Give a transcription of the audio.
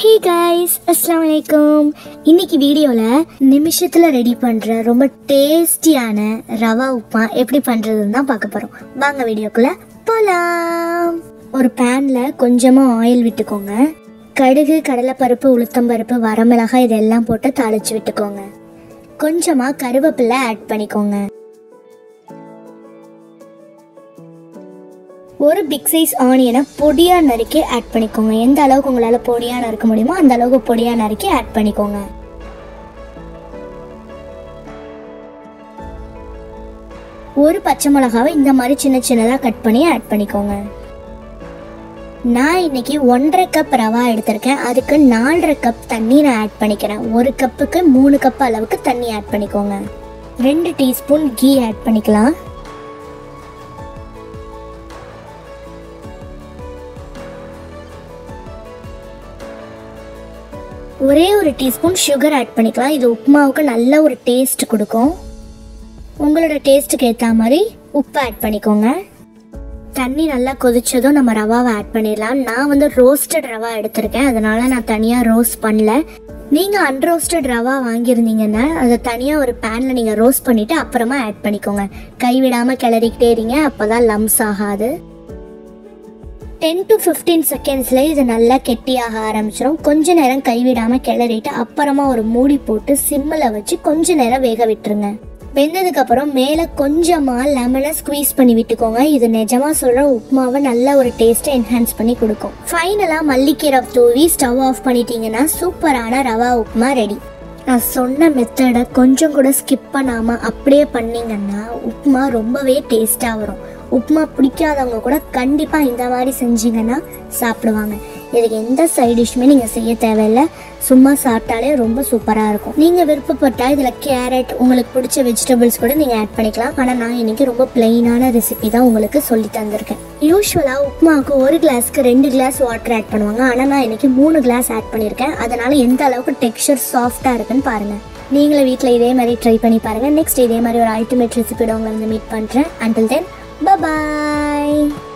Hey guys, Assalamu alaikum. இன்னைக்கு வீடியோல நிமிஷத்துல ரெடி பண்ற ரொம்ப டேஸ்டியான ரவா உப்புமா எப்படி பண்றதுன்னு தான் பார்க்க போறோம். வாங்க வீடியோக்குள்ள போலாம். ஒரு பேன்ல கொஞ்சமா ஆயில் விட்டுக்கோங்க. கடுகு, கடலைப்பருப்பு, உளுத்தம்பருப்பு, வரமிளகாய் இதெல்லாம் போட்டு தாளிச்சு விட்டுக்கோங்க. கொஞ்சமா கருவேப்பிலை ஆட் பண்ணிக்கோங்க. ஒரு பிக் சைஸ் ஆனியனை பொடியா நறுக்கி ஆட் பண்ணிக்கோங்க. எந்த அளவுக்கு உங்களால பொடியா நறுக்க முடியுமோ அந்த அளவுக்கு பொடியா நறுக்கி ஆட் பண்ணிக்கோங்க. ஒரு பச்சை மிளகாவை இந்த மாதிரி சின்ன சின்னதா கட் பண்ணி ஆட் பண்ணிக்கோங்க. நான் இன்னைக்கு 1.5 கப் ரவா எடுத்திருக்கேன். அதுக்கு 4.5 கப் தண்ணி நான் ஆட் பண்ணிக்கிறேன். ஒரு கப்புக்கு 3 கப் அளவுக்கு தண்ணி ஆட் பண்ணிக்கோங்க. 2 டீஸ்பூன் கீ ஆட் பண்ணிக்கலாம். ஒரே ஒரு டீஸ்பூன் சுகர் ஆட் பண்ணிக்கலாம். இது உப்புமாவுக்கு நல்ல ஒரு டேஸ்ட் கொடுக்கும். உங்களோட டேஸ்ட்டுக்கு ஏற்ற மாதிரி உப்பு ஆட் பண்ணிக்கோங்க. தண்ணி நல்லா கொதிச்சதும் நம்ம ரவாவை ஆட் பண்ணிடலாம். நான் ரோஸ்டட் ரவா எடுத்திருக்கேன், அதனால நான் தனியாக ரோஸ்ட் பண்ணல. நீங்கள் அன்ரோஸ்டட் ரவா வாங்கியிருந்தீங்கன்னா அதை தனியாக ஒரு பேனில் நீங்கள் ரோஸ்ட் பண்ணிவிட்டு அப்புறமா ஆட் பண்ணிக்கோங்க. கைவிடாமல் கிளறிக்கிட்டே இருங்க, அப்போ தான் லம்ஸ் ஆகாது. 10 to 15 செகண்ட்ஸில் இது நல்லா கெட்டியாக ஆரம்பிச்சிடும். கொஞ்ச நேரம் கைவிடாமல் கிளறிட்டு அப்புறமா ஒரு மூடி போட்டு சிம்மில் வச்சு கொஞ்ச நேரம் வேக விட்டுருங்க. வெந்ததுக்கப்புறம் மேலே கொஞ்சமாக லெமனை ஸ்குவீஸ் பண்ணி விட்டுக்கோங்க. இது நிஜமாக சொல்கிற உப்புமாவை நல்ல ஒரு டேஸ்ட்டை என்ஹான்ஸ் பண்ணி கொடுக்கும். ஃபைனலாக மல்லிக்கீரை தூவி ஸ்டவ் ஆஃப் பண்ணிட்டீங்கன்னா சூப்பரான ரவா உப்புமா ரெடி. நான் சொன்ன மெத்தடை கொஞ்சம் கூட ஸ்கிப் பண்ணாமல் அப்படியே பண்ணிங்கன்னா உப்புமா ரொம்பவே டேஸ்ட்டாக வரும். உப்புமா பிடிக்காதவங்க கூட கண்டிப்பாக இந்த மாதிரி செஞ்சீங்கன்னா சாப்பிடுவாங்க. இதுக்கு எந்த சைட் டிஷ்ஷுமே நீங்கள் செய்ய தேவையில்லை, சும்மா சாப்பிட்டாலே ரொம்ப சூப்பராக இருக்கும். நீங்கள் விருப்பப்பட்டால் இதில் கேரட், உங்களுக்கு பிடிச்ச வெஜிடபிள்ஸ் கூட நீங்கள் ஆட் பண்ணிக்கலாம். ஆனால் நான் இன்றைக்கி ரொம்ப பிளெயினான ரெசிபி தான் உங்களுக்கு சொல்லி தந்திருக்கேன். யூஸ்வலாக உப்புமாவுக்கு 1 கிளாஸ்க்கு 2 கிளாஸ் வாட்டர் ஆட் பண்ணுவாங்க. ஆனால் நான் இன்றைக்கி 3 கிளாஸ் ஆட் பண்ணியிருக்கேன். அதனால் எந்த அளவுக்கு டெக்ஸ்சர் சாஃப்டாக இருக்குன்னு பாருங்கள். நீங்களும் வீட்டில் இதே மாதிரி ட்ரை பண்ணி பாருங்கள். நெக்ஸ்ட் இதே மாதிரி ஒரு அல்டிமேட் ரெசிபியோட உங்களை மீட் பண்ணுறேன். Until then bye bye.